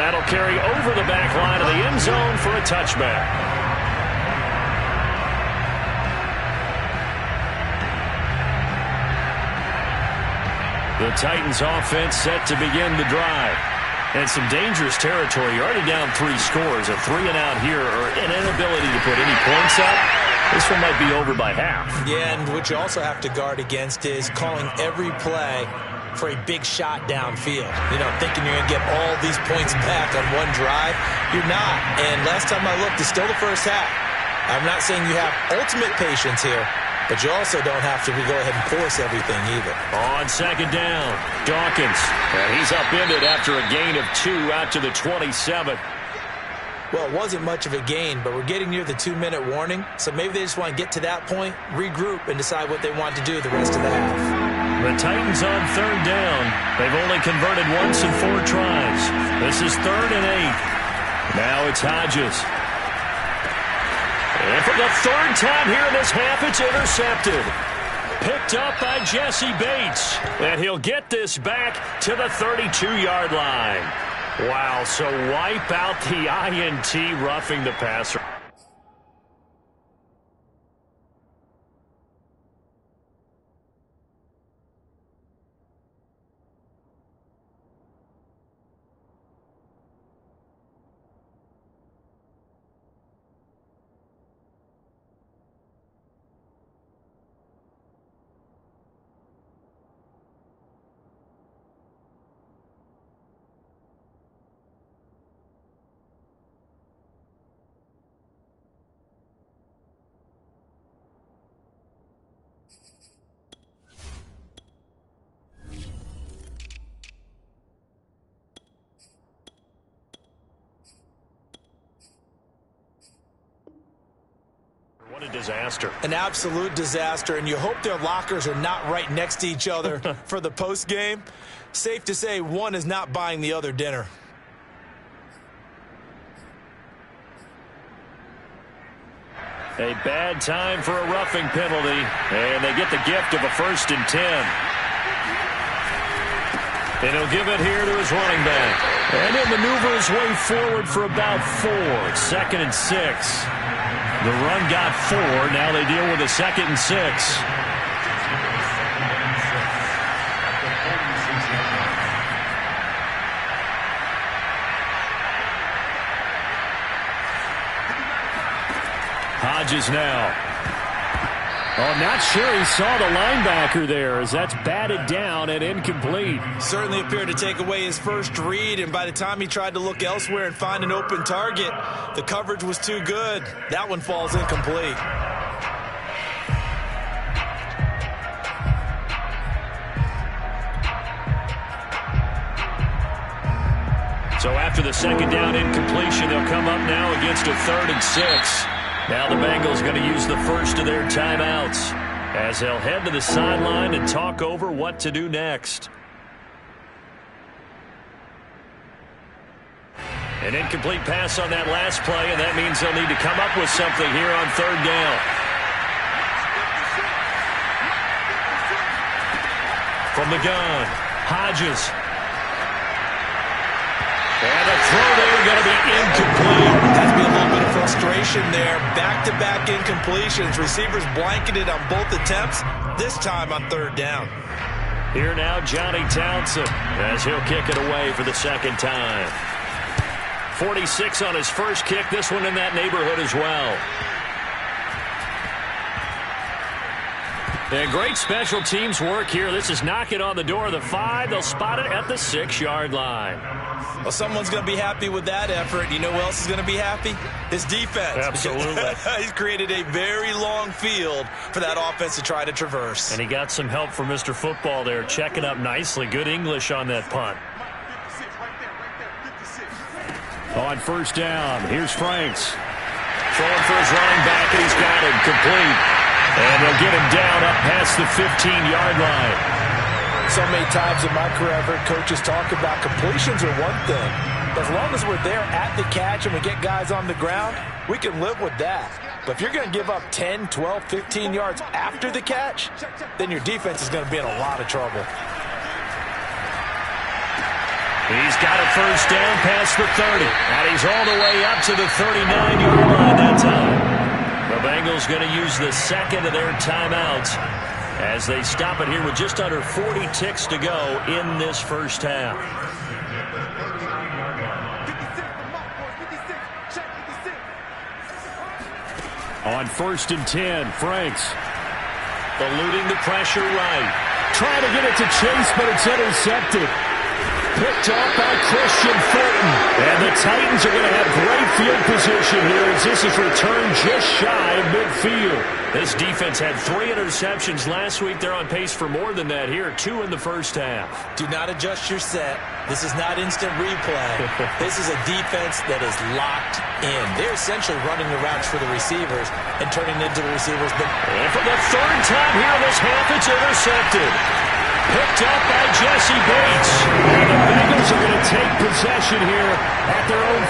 That'll carry over the back line of the end zone for a touchback. The Titans offense set to begin the drive. And some dangerous territory. You're already down 3 scores. A 3-and-out here or an inability to put any points up. This one might be over by half. Yeah, and what you also have to guard against is calling every play for a big shot downfield. You know, thinking you're going to get all these points back on one drive. You're not. And last time I looked, it's still the first half. I'm not saying you have ultimate patience here, but you also don't have to go ahead and force everything either. On second down, Dawkins. And he's upended after a gain of 2 out to the 27. Well, it wasn't much of a gain, but we're getting near the 2-minute warning, so maybe they just want to get to that point, regroup, and decide what they want to do the rest of the half. The Titans on third down. They've only converted once in 4 tries. This is 3rd and 8. Now it's Hodges. And for the 3rd time here in this half, it's intercepted. Picked up by Jesse Bates. And he'll get this back to the 32-yard line. Wow, so wipe out the INT, roughing the passer. What a disaster. An absolute disaster, and you hope their lockers are not right next to each other for the post game. Safe to say one is not buying the other dinner. A bad time for a roughing penalty, and they get the gift of a 1st and 10. And he'll give it here to his running back. And he'll maneuver his way forward for about 4. 2nd and 6. The run got 4. Now they deal with a 2nd and 6. Hodges now. Oh, not sure he saw the linebacker there as that's batted down and incomplete. Certainly appeared to take away his first read, and by the time he tried to look elsewhere and find an open target, the coverage was too good. That one falls incomplete. So after the 2nd down incompletion, they'll come up now against a 3rd and 6. Now the Bengals going to use the first of their timeouts as they'll head to the sideline and talk over what to do next. An incomplete pass on that last play, and that means they'll need to come up with something here on 3rd down. From the gun, Hodges. And the throw there going to be incomplete. Has to be a little bit of frustration there. Back-to-back incompletions. Receivers blanketed on both attempts, this time on 3rd down. Here now, Johnny Townsend, as he'll kick it away for the 2nd time. 46 on his first kick. This one in that neighborhood as well. And great special teams work here. This is knocking on the door of the 5. They'll spot it at the 6-yard line. Well, someone's going to be happy with that effort. You know who else is going to be happy? His defense. Absolutely. He's created a very long field for that offense to try to traverse. And he got some help from Mr. Football there, checking up nicely. Good English on that punt. On 1st down, here's Franks. Throwing for his running back, and he's got him complete. And they'll get him down up past the 15-yard line. So many times in my career I've heard coaches talk about completions are one thing. As long as we're there at the catch and we get guys on the ground, we can live with that. But if you're going to give up 10, 12, 15 yards after the catch, then your defense is going to be in a lot of trouble. He's got a first down past the 30. And he's all the way up to the 39-yard line that time. The Bengals going to use the second of their timeouts as they stop it here with just under 40 ticks to go in this first half. On 1st and 10, Franks. Eluding the pressure right. Trying to get it to Chase, but it's intercepted. Picked up by Christian Fulton. And the Titans are going to have great field position here as this is returned just shy of midfield. This defense had 3 interceptions last week. They're on pace for more than that here. 2 in the first half. Do not adjust your set. This is not instant replay. This is a defense that is locked in. They're essentially running the routes for the receivers and turning into the receivers. And for the 3rd time here in this half, it's intercepted. Picked up by Jesse Bates. And the Bengals are going to take possession here at their own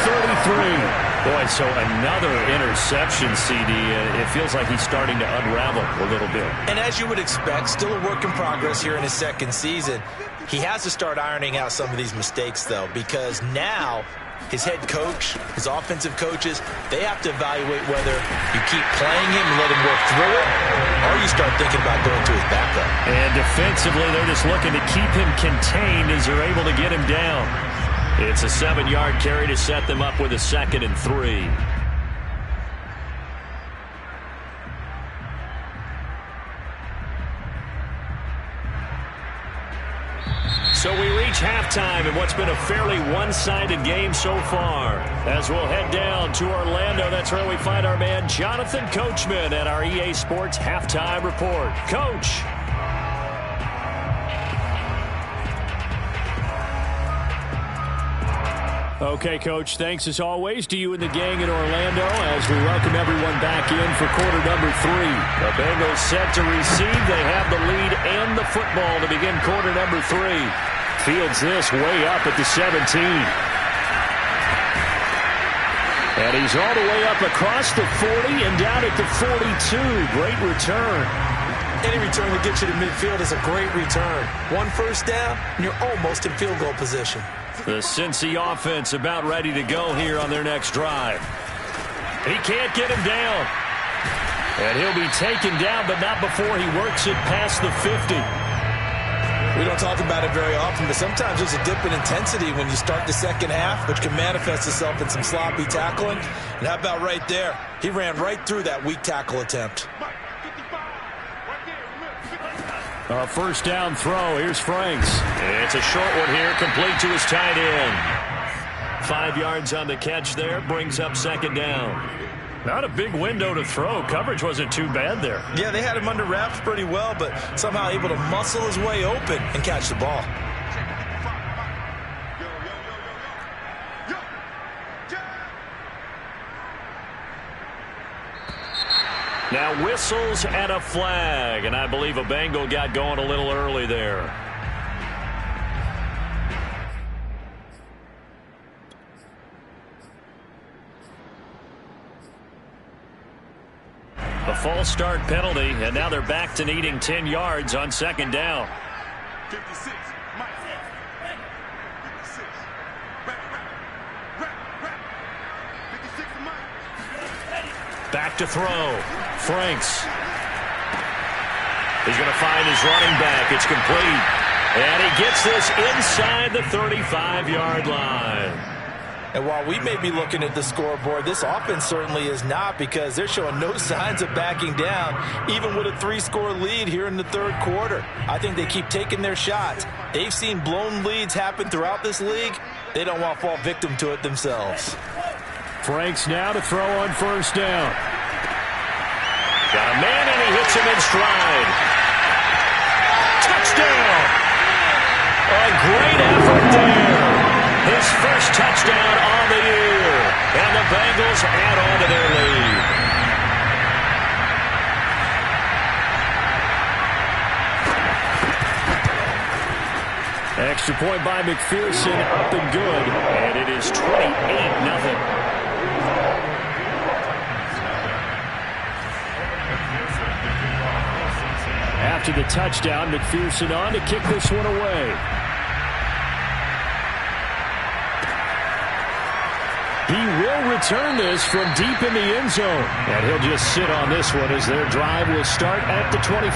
33. Boy, so another interception, CD. It feels like he's starting to unravel a little bit. And as you would expect, still a work in progress here in his 2nd season. He has to start ironing out some of these mistakes, though, because now his head coach, his offensive coaches, they have to evaluate whether you keep playing him and let him work through it, or you start thinking about going to his backup. And defensively, they're just looking to keep him contained as they're able to get him down. It's a 7-yard carry to set them up with a 2nd and 3. So we reach halftime in what's been a fairly one-sided game so far. As we'll head down to Orlando, that's where we find our man Jonathan Coachman at our EA Sports Halftime Report. Coach. Okay, Coach, thanks as always to you and the gang in Orlando as we welcome everyone back in for quarter number 3. The Bengals set to receive. They have the lead and the football to begin quarter number 3. Fields this way up at the 17. And he's all the way up across the 40 and down at the 42. Great return. Any return that gets you to midfield is a great return. 1 first down, and you're almost in field goal position. The Cincy offense about ready to go here on their next drive. He can't get him down. And he'll be taken down, but not before he works it past the 50. We don't talk about it very often, but sometimes there's a dip in intensity when you start the second half, which can manifest itself in some sloppy tackling. And how about right there? He ran right through that weak tackle attempt. A first down throw. Here's Franks. It's a short one here, complete to his tight end. 5 yards on the catch there, brings up 2nd down. Not a big window to throw. Coverage wasn't too bad there. Yeah, they had him under wraps pretty well, but somehow able to muscle his way open and catch the ball. Now whistles and a flag, and I believe a Bengal got going a little early there. A false start penalty, and now they're back to needing 10 yards on 2nd down. 56. Back to throw. Franks. He's going to find his running back. It's complete. And he gets this inside the 35-yard line. And while we may be looking at the scoreboard, this offense certainly is not, because they're showing no signs of backing down, even with a 3-score lead here in the 3rd quarter. I think they keep taking their shots. They've seen blown leads happen throughout this league. They don't want to fall victim to it themselves. Franks now to throw on 1st down. Got a man, and he hits him in stride. Touchdown! A great effort there. His first touchdown on the year. And the Bengals add on to their lead. Extra point by McPherson, up and good. And it is 28-0. After the touchdown, McPherson on to kick this one away. He will return this from deep in the end zone. And he'll just sit on this one as their drive will start at the 25.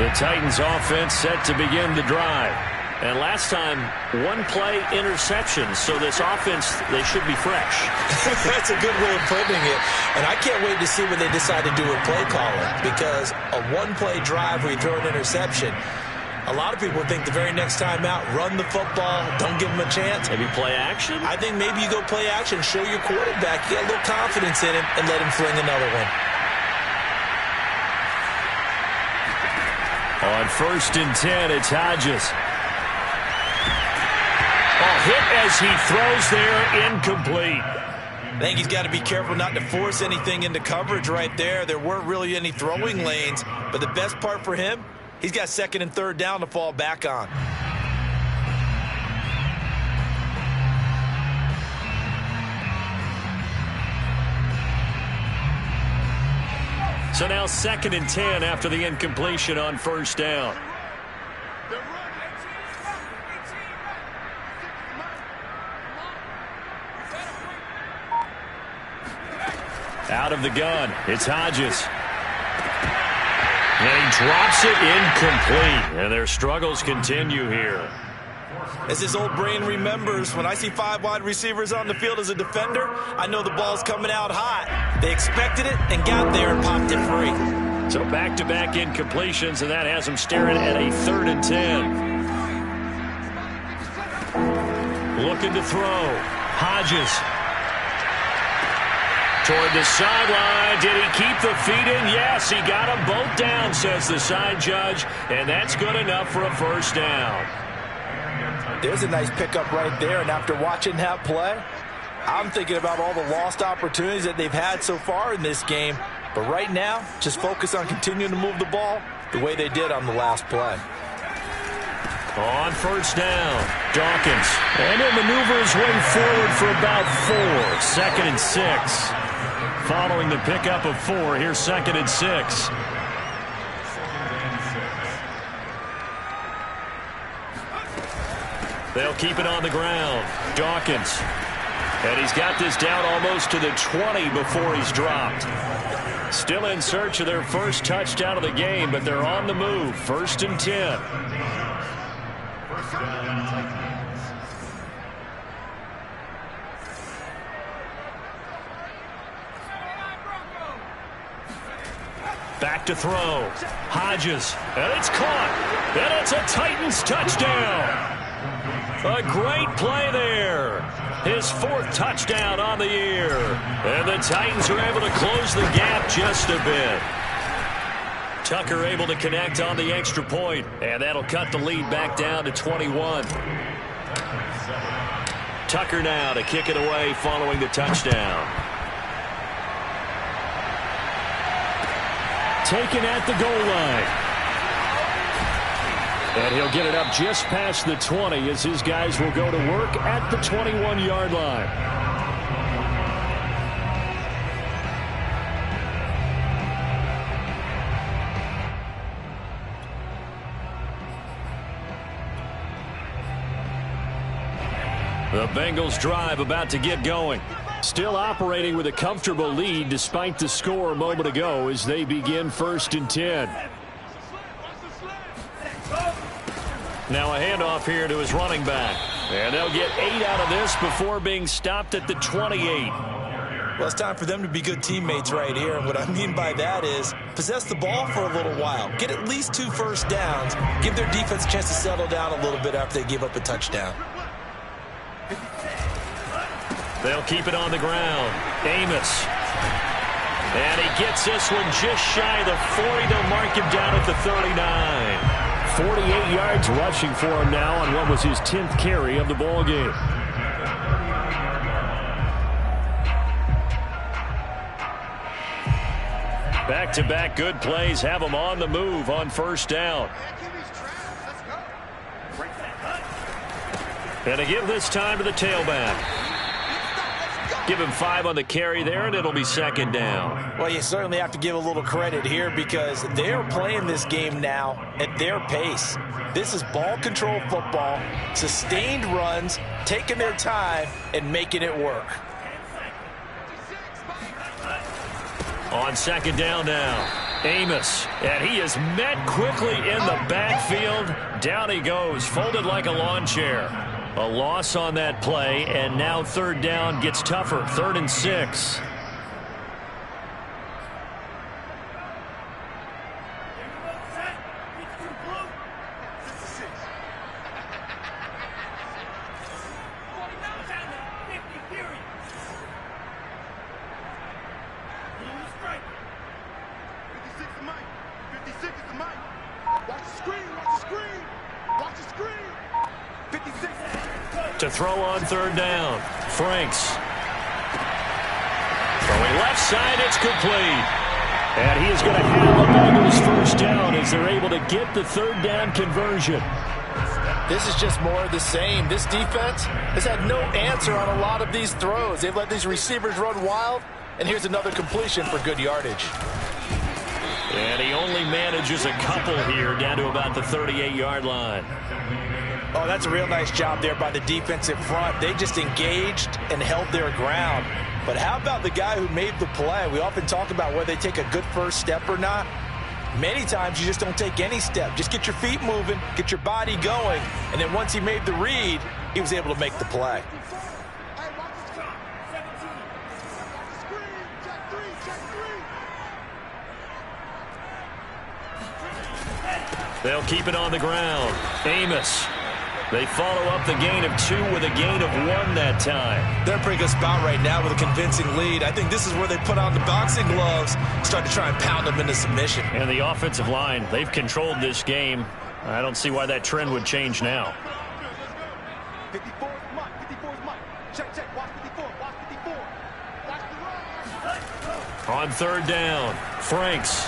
The Titans offense set to begin the drive. And last time, one-play interception. So this offense, they should be fresh. That's a good way of putting it. And I can't wait to see what they decide to do with play calling. Because a one-play drive where you throw an interception, a lot of people think the very next time out, run the football, don't give them a chance. Maybe play action? I think maybe you go play action, show your quarterback, get a little confidence in him, and let him fling another one. On 1st and 10, it's Hodges. Hit as he throws there, incomplete. I think he's got to be careful not to force anything into coverage right there. There weren't really any throwing lanes, but the best part for him, he's got 2nd and 3rd down to fall back on. So now 2nd and 10 after the incompletion on 1st down. Out of the gun, it's Hodges. And he drops it incomplete. And their struggles continue here. As his old brain remembers, when I see 5 wide receivers on the field as a defender, I know the ball's coming out hot. They expected it and got there and popped it free. So back-to-back incompletions, and that has them staring at a 3rd and 10. Looking to throw. Hodges. Toward the sideline. Did he keep the feet in? Yes, he got them both down, says the side judge. And that's good enough for a 1st down. There's a nice pickup right there. And after watching that play, I'm thinking about all the lost opportunities that they've had so far in this game. But right now, just focus on continuing to move the ball the way they did on the last play. On 1st down, Dawkins. And he'll maneuver his way forward for about 4. 2nd and 6. Following the pickup of 4, here's 2nd and 6. They'll keep it on the ground. Dawkins. And he's got this down almost to the 20 before he's dropped. Still in search of their first touchdown of the game, but they're on the move. 1st and 10. Back to throw. Hodges. And it's caught. And it's a Titans touchdown. A great play there. His 4th touchdown on the year. And the Titans are able to close the gap just a bit. Tucker able to connect on the extra point. And that'll cut the lead back down to 21. Tucker now to kick it away following the touchdown. Taken at the goal line. And he'll get it up just past the 20 as his guys will go to work at the 21-yard line. The Bengals drive about to get going. Still operating with a comfortable lead despite the score a moment ago as they begin 1st and 10. Now a handoff here to his running back. And they'll get 8 out of this before being stopped at the 28. Well, it's time for them to be good teammates right here. And what I mean by that is possess the ball for a little while. Get at least 2 first downs. Give their defense a chance to settle down a little bit after they give up a touchdown. They'll keep it on the ground. Amos. And he gets this one just shy of the 40. They'll mark him down at the 39. 48 yards rushing for him now on what was his 10th carry of the ball game. Back-to-back good plays have him on the move on 1st down. And to give this time to the tailback. Give him 5 on the carry there, and it'll be second down. Well, you certainly have to give a little credit here because they're playing this game now at their pace. This is ball control football, sustained runs, taking their time, and making it work. On second down now, Amos, and he is met quickly in the backfield. Down he goes, folded like a lawn chair. A loss on that play, and now third down gets tougher. 3rd and 6. To throw on third down, Franks. Throwing left side, it's complete. And he is going to have the Bengals first down as they're able to get the third down conversion. This is just more of the same. This defense has had no answer on a lot of these throws. They've let these receivers run wild, and here's another completion for good yardage. And he only manages a couple here down to about the 38-yard line. Oh, that's a real nice job there by the defensive front. They just engaged and held their ground. But how about the guy who made the play? We often talk about whether they take a good first step or not. Many times you just don't take any step. Just get your feet moving, get your body going, and then once he made the read, he was able to make the play. They'll keep it on the ground. Amos. They follow up the gain of 2 with a gain of 1 that time. They're in a pretty good spot right now with a convincing lead. I think this is where they put on the boxing gloves, start to try and pound them into submission. And the offensive line, they've controlled this game. I don't see why that trend would change now. 54 is Mike. 54 is Mike. Check. Watch 54. Watch 54. Watch the run. On third down, Franks.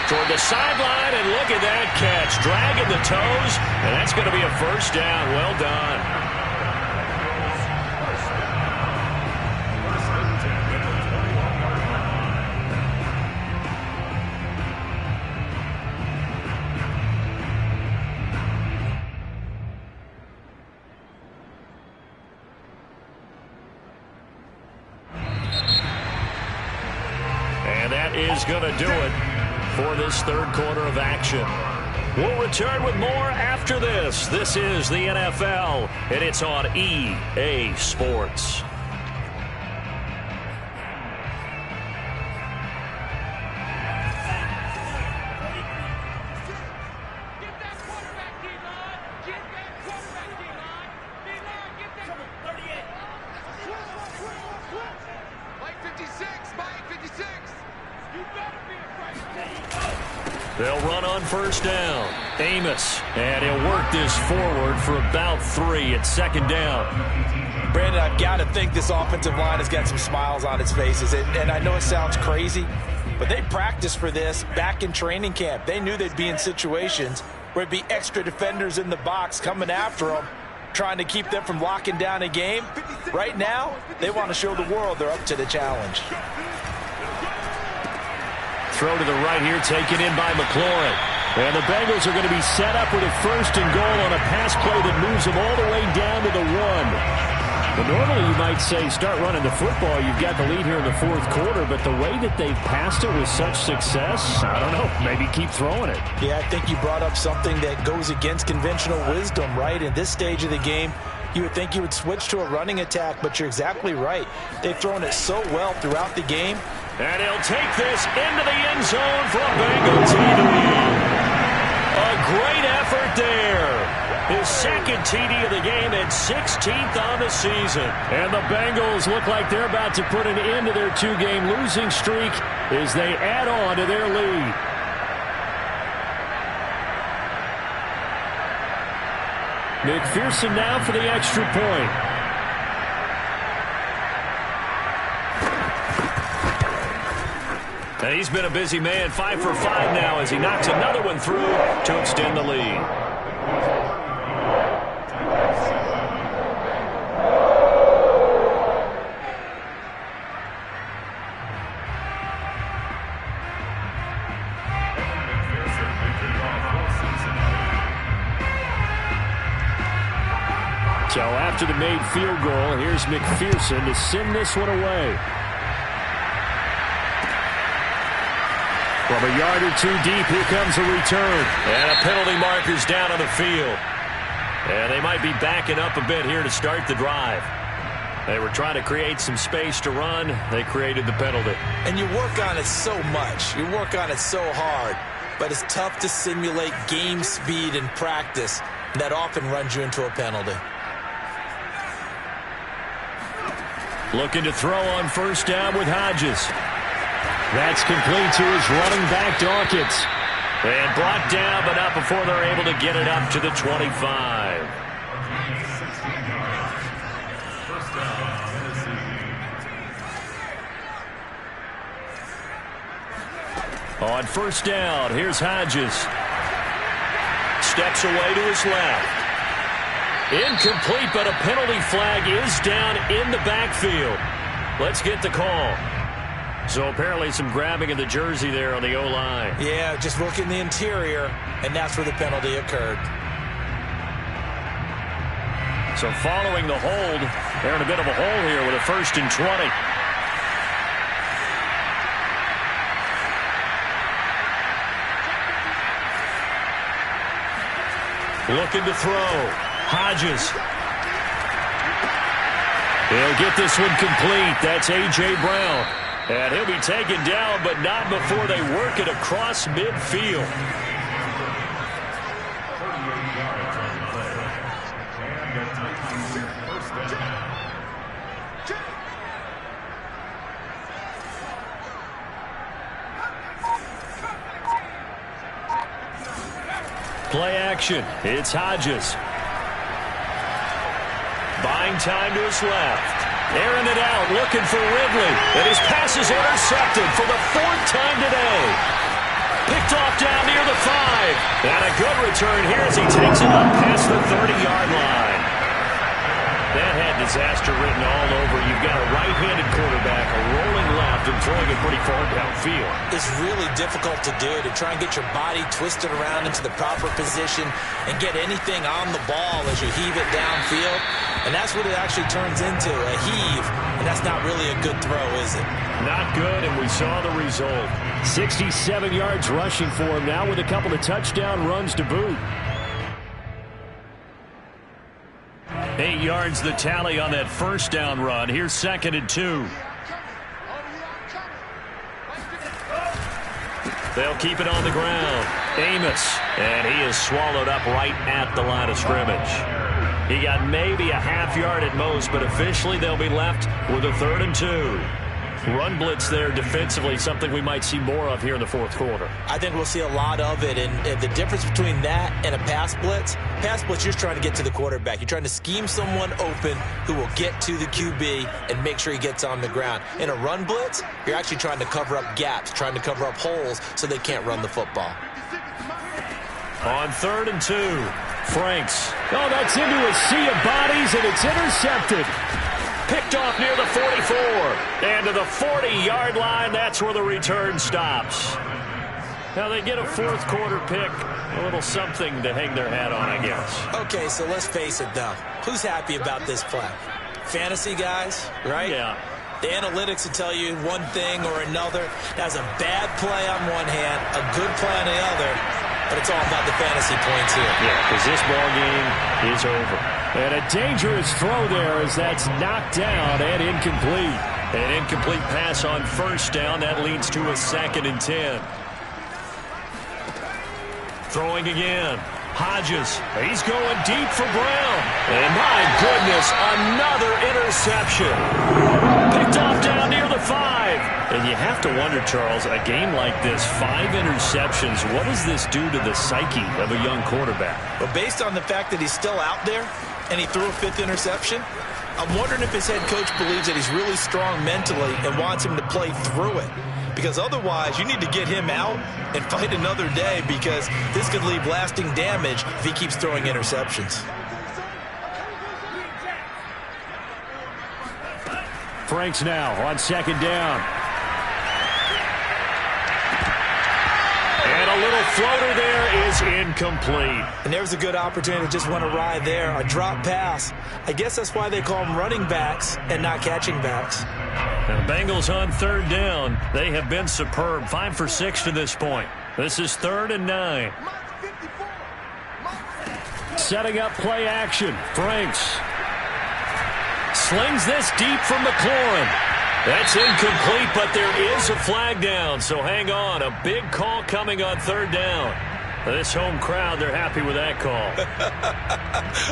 Toward the sideline, and look at that catch. Dragging the toes, and that's going to be a first down. Well done. And that is going to do it for this third quarter of action. We'll return with more after this. This is the NFL, and it's on EA Sports. They'll run on first down. Amos, and he'll work this forward for about 3 at second down. Brandon, I've got to think this offensive line has got some smiles on its faces. And I know it sounds crazy, but they practiced for this back in training camp. They knew they'd be in situations where it'd be extra defenders in the box coming after them, trying to keep them from locking down a game. Right now, they want to show the world they're up to the challenge. Throw to the right here, taken in by McLaurin. And the Bengals are going to be set up with a first and goal on a pass play that moves them all the way down to the 1. But normally you might say start running the football. You've got the lead here in the fourth quarter, but the way that they've passed it with such success, I don't know, maybe keep throwing it. Yeah, I think you brought up something that goes against conventional wisdom, right? In this stage of the game, you would think you would switch to a running attack, but you're exactly right. They've thrown it so well throughout the game. And he'll take this into the end zone for a Bengal TD. A great effort there. His second TD of the game and 16th on the season. And the Bengals look like they're about to put an end to their 2-game losing streak as they add on to their lead. McPherson now for the extra point. And he's been a busy man, 5 for 5 now as he knocks another one through to extend the lead. So after the made field goal, here's McPherson to send this one away. From a yard or two deep, here comes a return. And a penalty marker's down on the field. And they might be backing up a bit here to start the drive. They were trying to create some space to run. They created the penalty. And you work on it so much. You work on it so hard. But it's tough to simulate game speed in practice. That often runs you into a penalty. Looking to throw on first down with Hodges. That's complete to his running back, Dawkins. And brought down, but not before they're able to get it up to the 25. On first down, here's Hodges. Steps away to his left. Incomplete, but a penalty flag is down in the backfield. Let's get the call. So apparently some grabbing of the jersey there on the O-line. Yeah, just look in the interior, and that's where the penalty occurred. So following the hold, they're in a bit of a hole here with a 1st and 20. Looking to throw. Hodges. He'll get this one complete. That's A.J. Brown. And he'll be taken down, but not before they work it across midfield. Play action. It's Hodges. Buying time to his left. Airing it out, looking for Ridley. And his pass is intercepted for the 4th time today. Picked off down near the 5. And a good return here as he takes it up past the 30-yard line. That had disaster written all over. You've got a right-handed quarterback, a rolling left, and throwing it pretty far downfield. It's really difficult to do, to try and get your body twisted around into the proper position and get anything on the ball as you heave it downfield. And that's what it actually turns into, a heave. And that's not really a good throw, is it? Not good, and we saw the result. 67 yards rushing for him now with a couple of touchdown runs to boot. 8 yards the tally on that first down run. Here's 2nd and 2. They'll keep it on the ground. Amos, and he is swallowed up right at the line of scrimmage. He got maybe a half yard at most, but officially they'll be left with a 3rd and 2. Run blitz there defensively, something we might see more of here in the 4th quarter. I think we'll see a lot of it, and the difference between that and a pass blitz, you're just trying to get to the quarterback. You're trying to scheme someone open who will get to the QB and make sure he gets on the ground. In a run blitz, you're actually trying to cover up gaps, trying to cover up holes so they can't run the football. On 3rd and 2, Franks. Oh, that's into a sea of bodies, and it's intercepted. Picked off near the 44. And to the 40-yard line, that's where the return stops. Now they get a 4th quarter pick. A little something to hang their hat on, I guess. Okay, so let's face it, though. Who's happy about this play? Fantasy guys, right? Yeah. The analytics will tell you one thing or another. That's a bad play on one hand, a good play on the other. But it's all about the fantasy points here. Yeah, because this ball game is over. And a dangerous throw there as that's knocked down and incomplete. An incomplete pass on first down. That leads to a 2nd and 10. Throwing again. Hodges. He's going deep for Brown. And my goodness, another interception. Picked off down near the 5. And you have to wonder, Charles, a game like this, 5 interceptions, what does this do to the psyche of a young quarterback? But based on the fact that he's still out there and he threw a 5th interception, I'm wondering if his head coach believes that he's really strong mentally and wants him to play through it. Because otherwise, you need to get him out and fight another day, because this could leave lasting damage if he keeps throwing interceptions. Franks now on 2nd down. And a little floater there is incomplete. And there's a good opportunity to just went awry there, a drop pass. I guess that's why they call them running backs and not catching backs. The Bengals on third down. They have been superb. 5 for 6 to this point. This is 3rd and 9. Setting up play action. Franks slings this deep from McLaurin. That's incomplete, but there is a flag down, so hang on. A big call coming on 3rd down. This home crowd, they're happy with that call.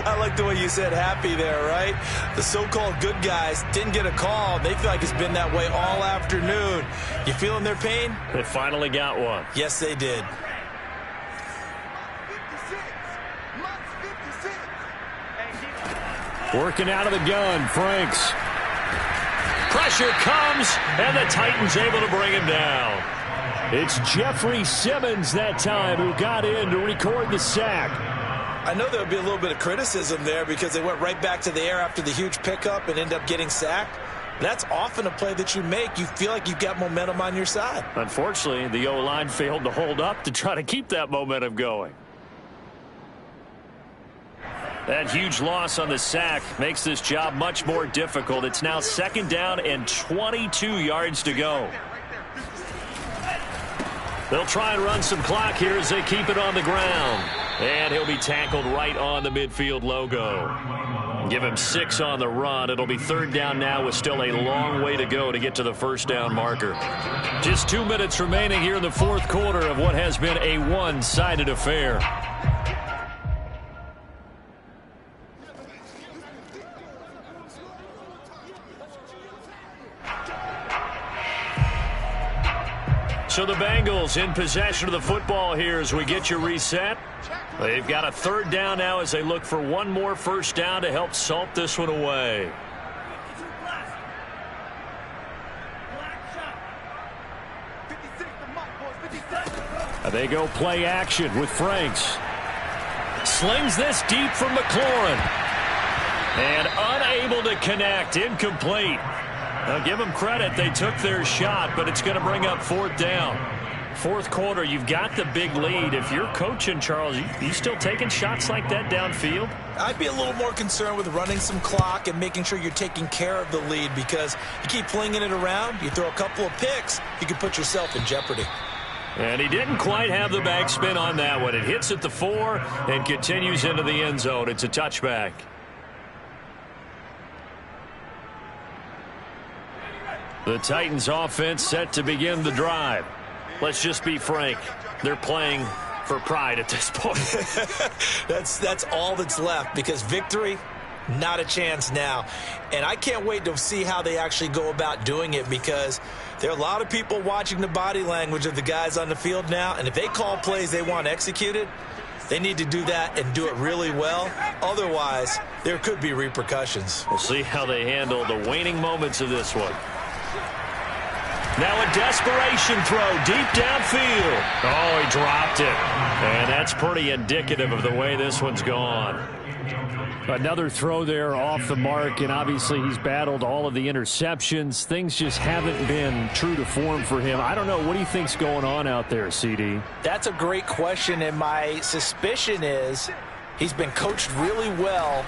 I like the way you said happy there, right? The so-called good guys didn't get a call. They feel like it's been that way all afternoon. You feeling their pain? They finally got one. Yes, they did. Working out of the gun, Franks. Pressure comes, and the Titans able to bring him down. It's Jeffrey Simmons that time who got in to record the sack. I know there'll be a little bit of criticism there because they went right back to the air after the huge pickup and ended up getting sacked. That's often a play that you make. You feel like you've got momentum on your side. Unfortunately, the O-line failed to hold up to try to keep that momentum going. That huge loss on the sack makes this job much more difficult. It's now 2nd down and 22 yards to go. They'll try and run some clock here as they keep it on the ground. And he'll be tackled right on the midfield logo. Give him 6 on the run. It'll be 3rd down now with still a long way to go to get to the 1st down marker. Just 2 minutes remaining here in the 4th quarter of what has been a one-sided affair. So the Bengals in possession of the football here as we get you reset. They've got a 3rd down now as they look for one more 1st down to help salt this one away. They go play action with Franks. Slings this deep from McLaurin. And unable to connect. Incomplete. Now, give them credit. They took their shot, but it's going to bring up 4th down. 4th quarter, you've got the big lead. If you're coaching, Charles, you still taking shots like that downfield? I'd be a little more concerned with running some clock and making sure you're taking care of the lead because you keep flinging it around, you throw a couple of picks, you can put yourself in jeopardy. And he didn't quite have the backspin on that one. It hits at the 4 and continues into the end zone. It's a touchback. The Titans offense set to begin the drive. Let's just be frank. They're playing for pride at this point. That's all that's left because victory, not a chance now. And I can't wait to see how they actually go about doing it because there are a lot of people watching the body language of the guys on the field now. And if they call plays they want executed, they need to do that and do it really well. Otherwise, there could be repercussions. We'll see how they handle the waning moments of this one. Now a desperation throw deep downfield. Oh, he dropped it. And that's pretty indicative of the way this one's gone. Another throw there off the mark, and obviously he's battled all of the interceptions. Things just haven't been true to form for him. I don't know. What do you think's going on out there, CD? That's a great question, and my suspicion is he's been coached really well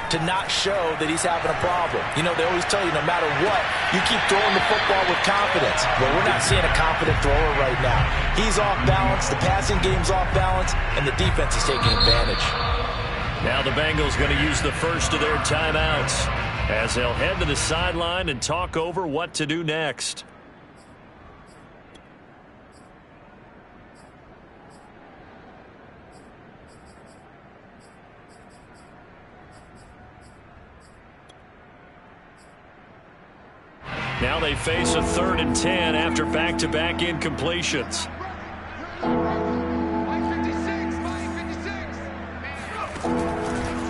to not show that he's having a problem. You know, they always tell you no matter what, you keep throwing the football with confidence. Well, we're not seeing a confident thrower right now. He's off balance, the passing game's off balance, and the defense is taking advantage. Now the Bengals going to use the first of their timeouts as they'll head to the sideline and talk over what to do next. Now they face a 3rd and 10 after back-to-back incompletions.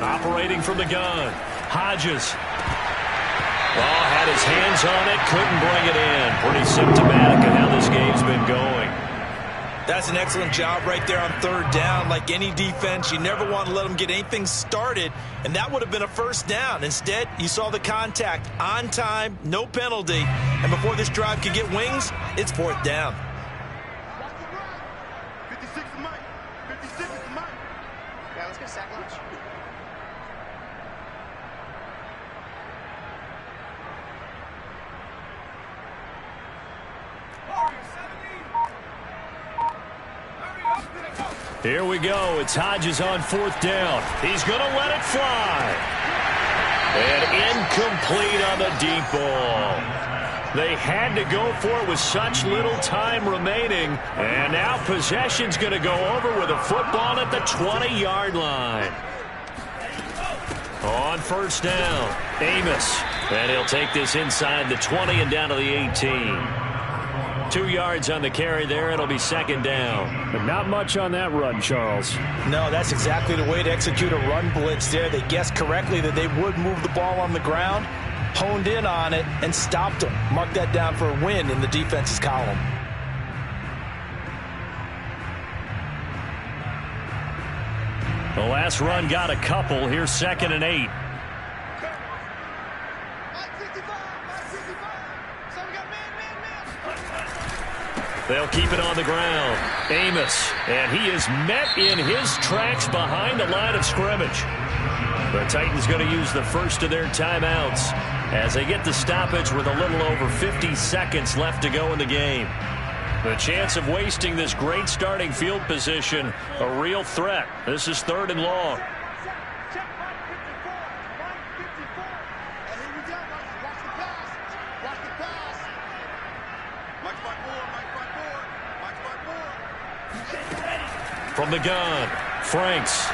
Operating from the gun. Hodges. Oh, had his hands on it, couldn't bring it in. Pretty symptomatic of how this game's been going. That's an excellent job right there on 3rd down. Like any defense, you never want to let them get anything started, and that would have been a 1st down. Instead, you saw the contact on time, no penalty, and before this drive could get wings, it's 4th down. Here we go. It's Hodges on 4th down. He's going to let it fly. And incomplete on the deep ball. They had to go for it with such little time remaining. And now possession's going to go over with a football at the 20-yard line. On 1st down, Amos. And he'll take this inside the 20 and down to the 18. 2 yards on the carry there. It'll be 2nd down. But not much on that run, Charles. No, that's exactly the way to execute a run blitz there. They guessed correctly that they would move the ball on the ground, honed in on it, and stopped them. Mark that down for a win in the defense's column. The last run got a couple. Here's 2nd and 8. They'll keep it on the ground. Amos, and he is met in his tracks behind the line of scrimmage. The Titans going to use the first of their timeouts as they get the stoppage with a little over 50 seconds left to go in the game. The chance of wasting this great starting field position, a real threat. This is 3rd and long. From the gun, Franks.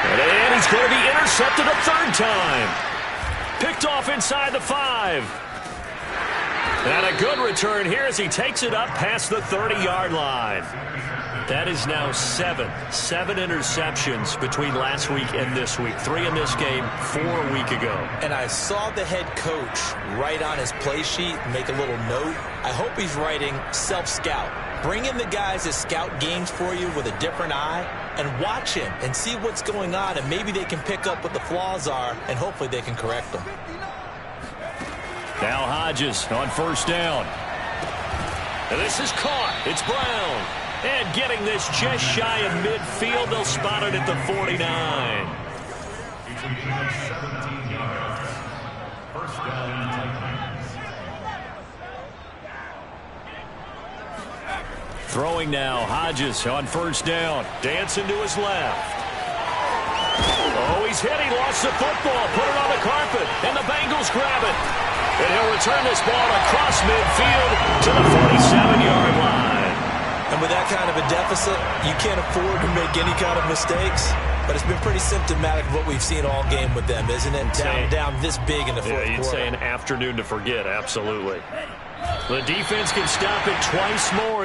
And he's going to be intercepted a 3rd time. Picked off inside the 5. And a good return here as he takes it up past the 30-yard line. That is now 7 interceptions between last week and this week. 3 in this game, 4 a week ago. And I saw the head coach write on his play sheet, make a little note. I hope he's writing self-scout. Bring in the guys that scout games for you with a different eye and watch him and see what's going on, and maybe they can pick up what the flaws are, and hopefully they can correct them. Now Hodges on 1st down. And this is caught. It's Brown. And getting this just shy of midfield. They'll spot it at the 49. Throwing now, Hodges on 1st down. Dancing to his left. Oh, he's hit. He lost the football. Put it on the carpet. And the Bengals grab it. And he'll return this ball across midfield to the 47-yard line. And with that kind of a deficit, you can't afford to make any kind of mistakes. But it's been pretty symptomatic of what we've seen all game with them, isn't it? Down this big in the fourth quarter. You'd say an afternoon to forget, absolutely. The defense can stop it twice more as